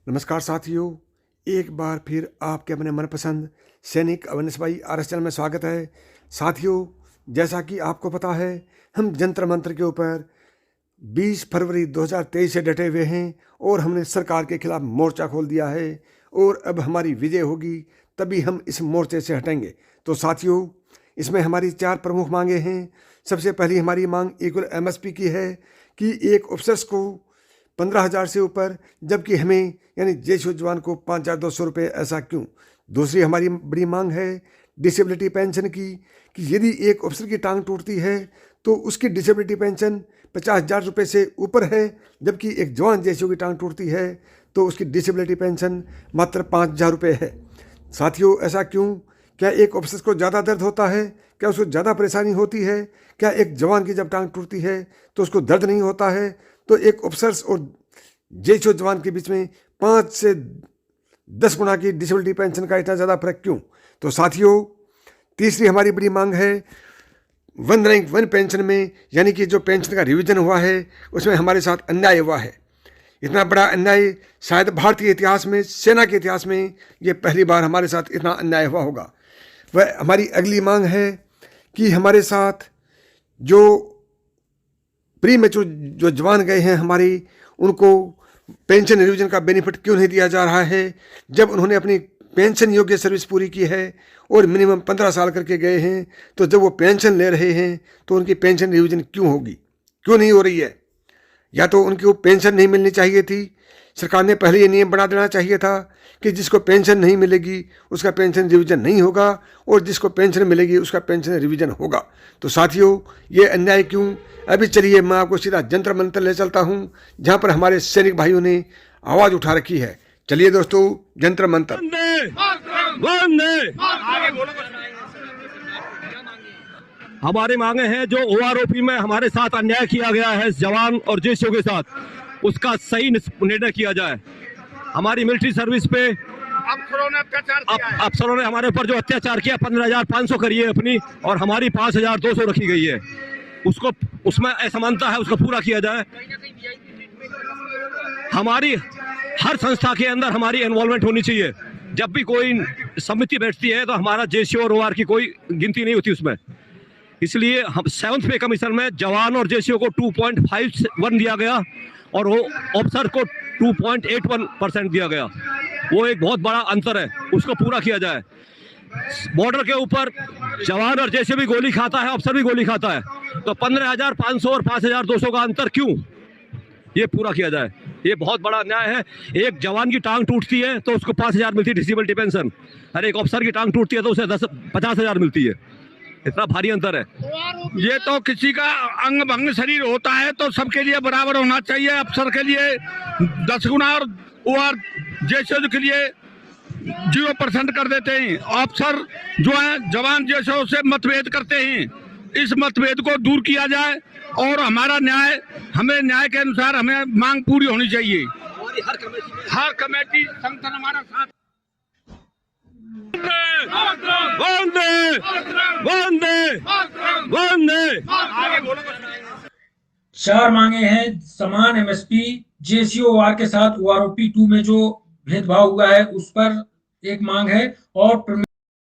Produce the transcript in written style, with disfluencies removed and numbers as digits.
नमस्कार साथियों, एक बार फिर आपके अपने मनपसंद सैनिक अविनाश भाई आरएस चैनल में स्वागत है। साथियों, जैसा कि आपको पता है, हम जंतर मंतर के ऊपर 20 फरवरी 2023 से डटे हुए हैं और हमने सरकार के खिलाफ मोर्चा खोल दिया है और अब हमारी विजय होगी तभी हम इस मोर्चे से हटेंगे। तो साथियों, इसमें हमारी 4 प्रमुख मांगे हैं। सबसे पहली हमारी मांग इक्वल एमएसपी की है कि एक ऑफिसर्स को 15,000 से ऊपर, जबकि हमें यानी जेशो जवान को 5,200 रुपये, ऐसा क्यों। दूसरी हमारी बड़ी मांग है डिसेबिलिटी पेंशन की, कि यदि एक ऑफिसर की टांग टूटती है तो उसकी डिसेबिलिटी पेंशन 50,000 रुपये से ऊपर है, जबकि एक जवान जेशो की टांग टूटती है तो उसकी डिसेबिलिटी पेंशन मात्र 5,000 रुपये है। साथियों, ऐसा क्यों? क्या एक ऑफिसर को ज़्यादा दर्द होता है? क्या उसको ज़्यादा परेशानी होती है? क्या एक जवान की जब टांग टूटती है तो उसको दर्द नहीं होता है? तो एक ऑफिसर्स और जेशो जवान के बीच में 5 से 10 गुना की डिसेबिलिटी पेंशन का इतना ज़्यादा फर्क क्यों? तो साथियों, तीसरी हमारी बड़ी मांग है वन रैंक वन पेंशन में, यानी कि जो पेंशन का रिवीजन हुआ है उसमें हमारे साथ अन्याय हुआ है। इतना बड़ा अन्याय शायद भारतीय इतिहास में, सेना के इतिहास में ये पहली बार हमारे साथ इतना अन्याय हुआ होगा। वह हमारी अगली मांग है कि हमारे साथ जो प्री मैच्योर जो जवान गए हैं हमारी, उनको पेंशन रिवीजन का बेनिफिट क्यों नहीं दिया जा रहा है, जब उन्होंने अपनी पेंशन योग्य सर्विस पूरी की है और मिनिमम 15 साल करके गए हैं। तो जब वो पेंशन ले रहे हैं तो उनकी पेंशन रिवीजन क्यों होगी, क्यों नहीं हो रही है? या तो उनको पेंशन नहीं मिलनी चाहिए थी, सरकार ने पहले ये नियम बना देना चाहिए था कि जिसको पेंशन नहीं मिलेगी उसका पेंशन रिवीजन नहीं होगा और जिसको पेंशन मिलेगी उसका पेंशन रिवीजन होगा। तो साथियों, ये अन्याय क्यों? अभी चलिए मैं आपको सीधा जंतर मंतर ले चलता हूँ, जहाँ पर हमारे सैनिक भाइयों ने आवाज़ उठा रखी है। चलिए दोस्तों, जंतर मंतर। हमारी मांगे हैं जो ओआरओपी में हमारे साथ अन्याय किया गया है जवान और जेशो के साथ, उसका सही निर्णय किया जाए। हमारी मिलिट्री सर्विस पे अफसरों ने हमारे ऊपर जो अत्याचार किया, 15,500 करी है अपनी और हमारी 5,200 रखी गई है, उसको उसमें असमानता है, उसको पूरा किया जाए। हमारी हर संस्था के अंदर हमारी इन्वॉल्वमेंट होनी चाहिए। जब भी कोई समिति बैठती है तो हमारा जेशो और ओआर की कोई गिनती नहीं होती उसमें। इसलिए हम 7th पे कमीशन में जवान और जेसीओ को 2.51 दिया गया और वो ऑफिसर को 2.81% दिया गया। वो एक बहुत बड़ा अंतर है, उसको पूरा किया जाए। बॉर्डर के ऊपर जवान और जेसीओ भी गोली खाता है, ऑफिसर भी गोली खाता है, तो 15,500 और 5,200 का अंतर क्यों? ये पूरा किया जाए। ये बहुत बड़ा अन्याय है। एक जवान की टांग टूटती है तो उसको 5,000 मिलती है डिसेबिलिटी पेंशन, और एक ऑफिसर की टांग टूटती है तो उसे 50,000 मिलती है। इतना भारी अंतर है। ये तो किसी का अंग भंग शरीर होता है तो सबके लिए बराबर होना चाहिए। अफसर के लिए 10 गुना और जेशो के लिए 0% कर देते हैं। अफसर जो है जवान जेशो से मतभेद करते हैं। इस मतभेद को दूर किया जाए और हमारा न्याय, हमें न्याय के अनुसार हमें मांग पूरी होनी चाहिए। हर कमेटी संगठन हमारा साथ। वंदे वंदे वंदे। 4 मांगे हैं। समान एमएसपी, जेसीओआर के साथ ओआरओपी 2 में जो भेदभाव हुआ है उस पर एक मांग है, और